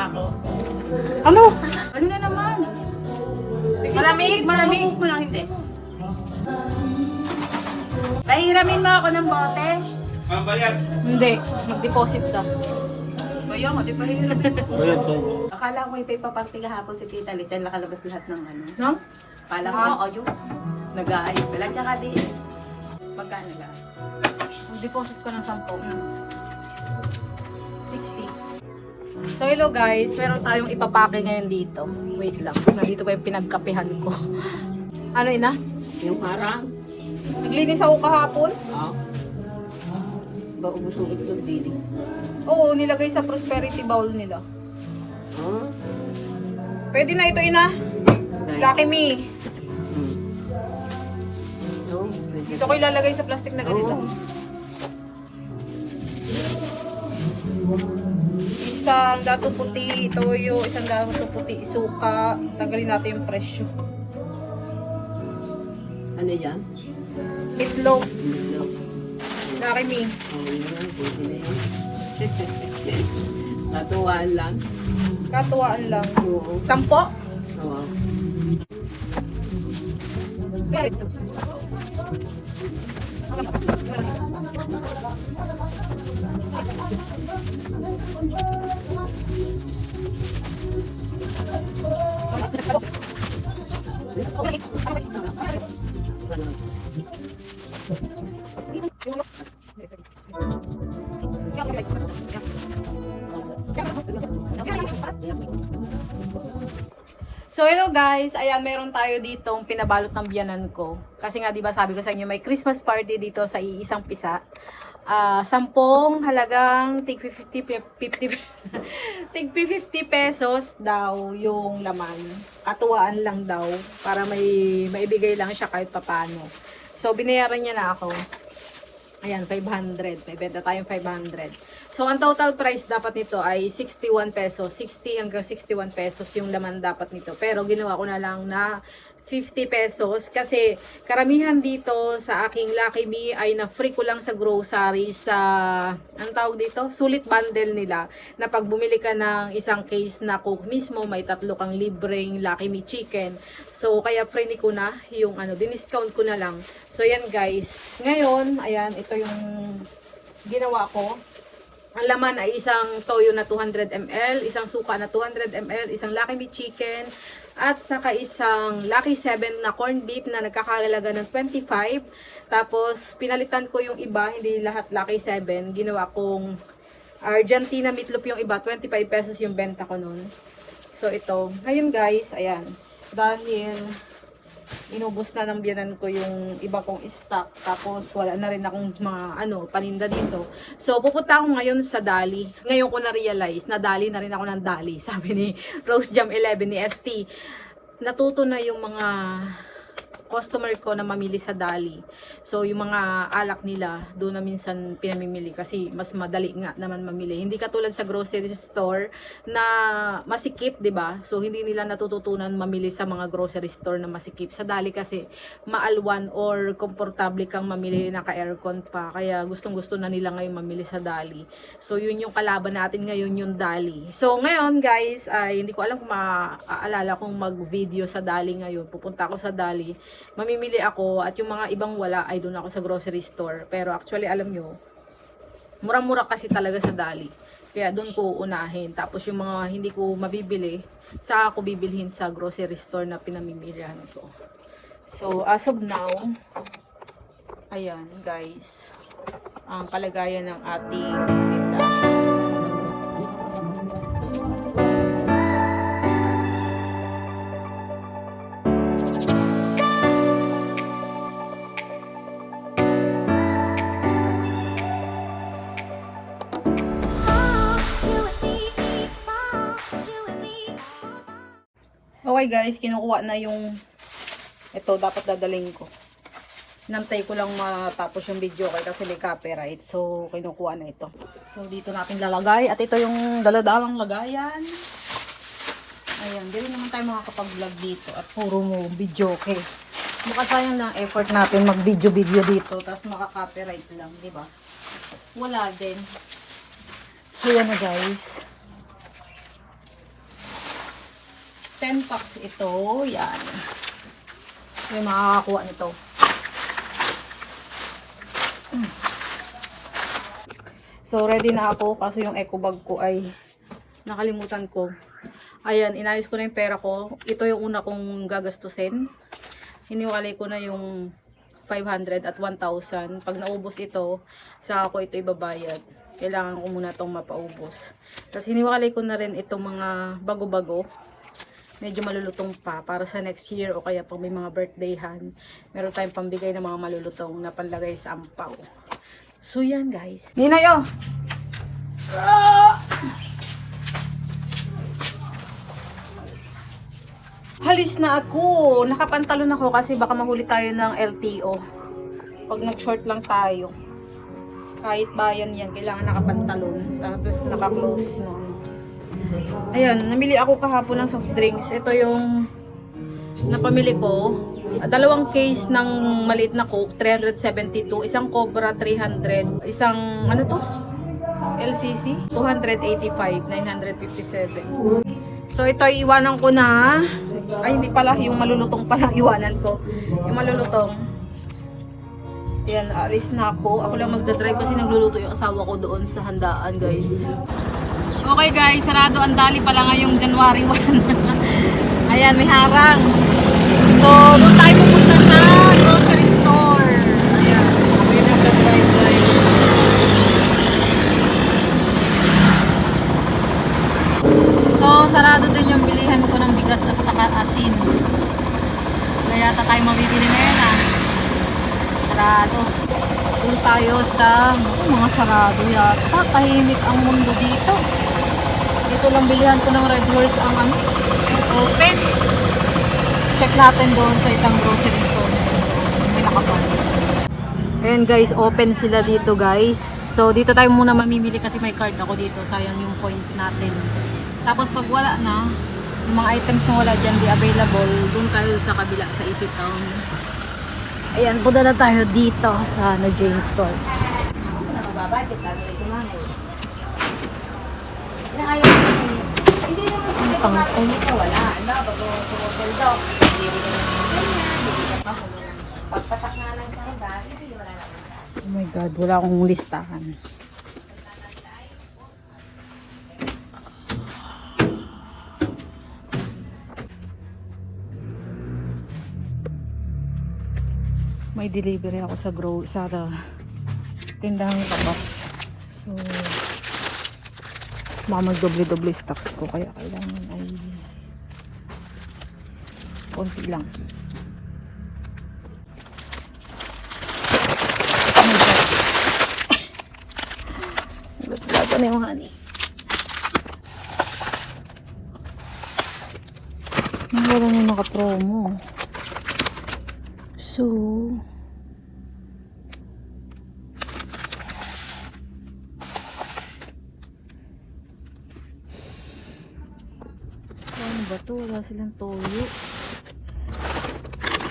na ako. Ano? Ano na naman? Malamig, malamig. Mo lang hindi. Pahiramin mo ako ng bote. Hindi. Mag-deposit ka. Kaya nga, di pa hiram. Bayad to. Akala ko ito ipaparty kahapon si Tita Liz. Ay nakalabas lahat ng ano. No? Akala ko, ayos. Nag-aayos pala. Tsaka di. Magkano lang? Mag-deposit ka ng 10. 60. So hello guys, meron tayong ipapake ngayon dito. Wait lang, nandito pa yung pinagkapihan ko. Ano ina? Yung harang. Naglinis ako kahapon? Ba ubus yung itlog dito? Oo, nilagay sa prosperity bowl nila. Pwede na ito ina. Lucky me. Dito ko ilalagay sa plastic na ganito. Isang dato puti, toyo, isang dato puti, suka. Tanggalin natin yung presyo. Ano yan? Meatloaf. Lucky me. Natuwaan lang. Katuwaan lang. Oo. 10? Oo. So hello guys, ayan meron tayo ditong pinabalot ng biyanan ko. Kasi nga 'di ba sabi ko sa inyo may Christmas party dito sa iisang pisa. 10 halagang tig 50 tig 50 pesos daw yung laman. Katuwaan lang daw para may maibigay lang siya kahit papaano. So binayaran niya na ako. Ayan 500, may benta tayong 500. So, ang total price dapat nito ay 61 pesos. 60 hanggang 61 pesos yung laman dapat nito. Pero, ginawa ko na lang na 50 pesos. Kasi, karamihan dito sa aking Lucky Me ay na-free ko lang sa grocery sa, ang tawag dito? Sulit bundle nila. Na pag bumili ka ng isang case na Coke mismo, may 3 kang libreng Lucky Me chicken. So, kaya free ni ko na yung ano, diniscount ko na lang. So, yan guys. Ngayon, ayan, ito yung ginawa ko. Ang laman ay isang toyo na 200 ml, isang suka na 200 ml, isang Lucky Me chicken, at saka isang Lucky 7 na corned beef na nagkakahalaga ng 25. Tapos, pinalitan ko yung iba, hindi lahat Lucky 7. Ginawa kong Argentina meatloaf yung iba, 25 pesos yung benta ko nun. So, ito. Ngayon guys, ayan. Dahil inubos na ng biyanan ko yung iba kong stock. Tapos wala na rin akong mga paninda dito. So pupunta ako ngayon sa Dali. Ngayon ko na-realize na Dali na rin ako ng Dali. Sabi ni Rose Jam 11 ni ST. Natuto na yung mga customer ko na mamili sa Dali. So, yung mga alak nila, doon na minsan pinamimili kasi mas madali nga naman mamili. Hindi katulad sa grocery store na masikip, 'di ba? So, hindi nila natututunan mamili sa mga grocery store na masikip. Sa Dali kasi maalwan or komportable kang mamili na ka-aircon pa. Kaya gustong-gusto na nila ngayon mamili sa Dali. So, yun yung kalaban natin ngayon, yung Dali. So, ngayon guys, ay hindi ko alam kung maaalala kong mag-video sa Dali ngayon. Pupunta ako sa Dali. Mamimili ako at yung mga ibang wala ay doon ako sa grocery store. Pero actually alam nyo, mura-mura kasi talaga sa Dali. Kaya doon ko unahin. Tapos yung mga hindi ko mabibili, saka ako bibilhin sa grocery store na pinamimilihan ko. So as of now, ayan guys, ang kalagayan ng ating tindahan. Okay guys, kinukuha na yung ito dapat dadaling ko. Nantay ko lang matapos yung video kasi may copyright. So, kinukuha na ito. So, dito natin lalagay. At ito yung daladalang lagayan. Ayan, dito naman tayo makakapag-vlog dito. At puro mo video, okay. Baka sayang ng effort natin mag-video-video dito. Tapos makaka-copyright lang, di ba? Wala din. So, yan na guys. 10 packs ito. Yan. Yung makakakuha nito. So, ready na ako. Kaso yung eco bag ko ay nakalimutan ko. Ayan, inayos ko na yung pera ko. Ito yung una kong gagastusin. Hiniwalay ko na yung 500 at 1,000. Pag naubos ito, saka ko ito ibabayad. Kailangan ko muna itong mapaubos. Tapos hiniwalay ko na rin itong mga bago-bago. Medyo malulutong pa para sa next year o kaya pag may mga birthdayhan. Meron tayong pambigay ng mga malulutong na panlagay sa ampaw. So yan guys. Ninay oh! Halis na ako. Nakapantalon ako kasi baka mahuli tayo ng LTO. Pag nag-short lang tayo. Kahit bayan yan, kailangan nakapantalon. Tapos naka-close no. Ayan, namili ako kahapon ng soft drinks. Ito yung napamili ko. Dalawang case ng maliit na Coke, 372. Isang Cobra, 300. Isang, ano to? LCC? 285, 957. So, ito iwanan ko na. Ay, hindi pala. Yung malulutong pala iwanan ko. Yung malulutong. Ayan, alis na ako. Ako lang magdadrive kasi nagluluto yung asawa ko doon sa handaan, guys. Okay, guys. Sarado ang dali pala ngayong January 1. Ayan, may harang. So, doon tayo pupunta sa grocery store. Ayan, may nagdadrive, guys. So, sarado din yung bilihan ko ng bigas at saka asin. Kaya yata tayo mabibili ngayon ah. Sarado. Doon tayo sa mga sarado yata. Tahimik ang mundo dito. Dito lang bilihan ko ng Red Horse ang ano, open. Check natin doon sa isang grocery store. May nakapan. Ayan guys, open sila dito guys. So dito tayo muna mamimili kasi may card ako dito. Sayang yung points natin. Tapos pag wala na, yung mga items na wala dyan, di available, doon tayo sa kabila sa Easy Town. Ayan, punta na tayo dito sa Jane Store. Nagbabudget kami sa mga hindi naman Ang pangkong. wala. Ano, bago sumusuldo. Hindi rin naman pagpatak nga lang sa iba, hindi wala naman. Oh my God, wala akong listahan. May delivery ako sa tindahan ko. So, baka magdoble-doble stocks ko kaya kailangan ay konti lang. Lago na yung honey. Wala na naka-promo. So, ano ba to? Wala silang toyo.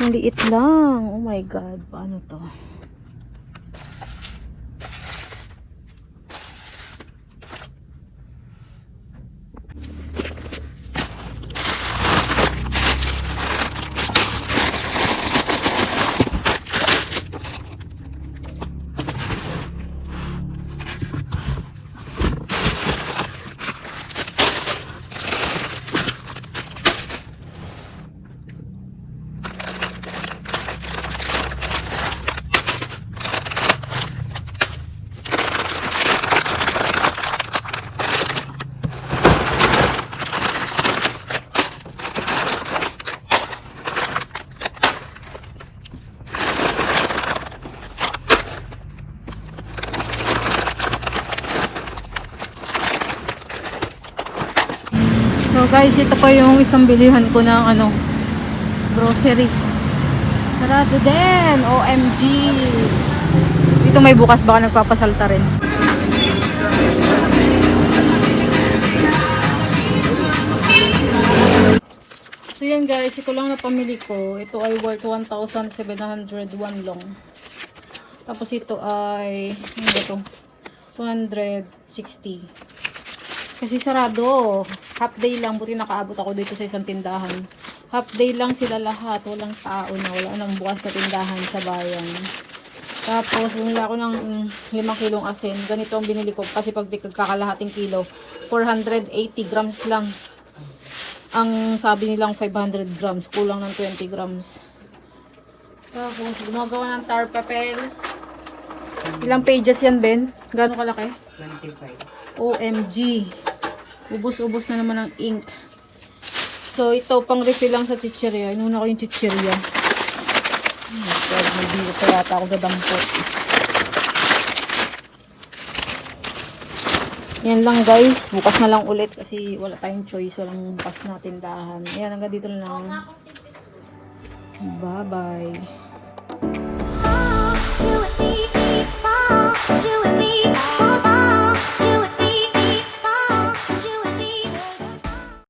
Ang liit lang. Oh my God. Paano to? So guys, ito pa yung isang bilihan ko ng ano, grocery. Sarado din. OMG. Dito may bukas, baka nagpapasalta rin. So yan guys, ito lang na pamili ko. Ito ay worth 1,701 long. Tapos ito ay, ano ba ito? 260. Kasi sarado. Half day lang. Buti nakaabot ako dito sa isang tindahan. Half day lang sila lahat. Walang tao na. Wala nang bukas na tindahan sa bayan. Tapos, bumili ako ng 5 kilong asin. Ganito ang binili ko. Kasi pag kakalahating kilo, 480 grams lang. Ang sabi nilang 500 grams. Kulang ng 20 grams. Tapos, gumagawa ng tar papel. Ilang pages yan, Ben? Gano'ng kalaki? 25. OMG. Ubus-ubos na naman ang ink. So, ito, pang refill lang sa chichirya. Inuna ko yung chichirya. Hindi pa yata ako dadampot. Yan lang guys. Bukas na lang ulit kasi wala tayong choice. Walang bukas na tindahan. Ayan, hanggang dito na lang. Bye-bye. You and me,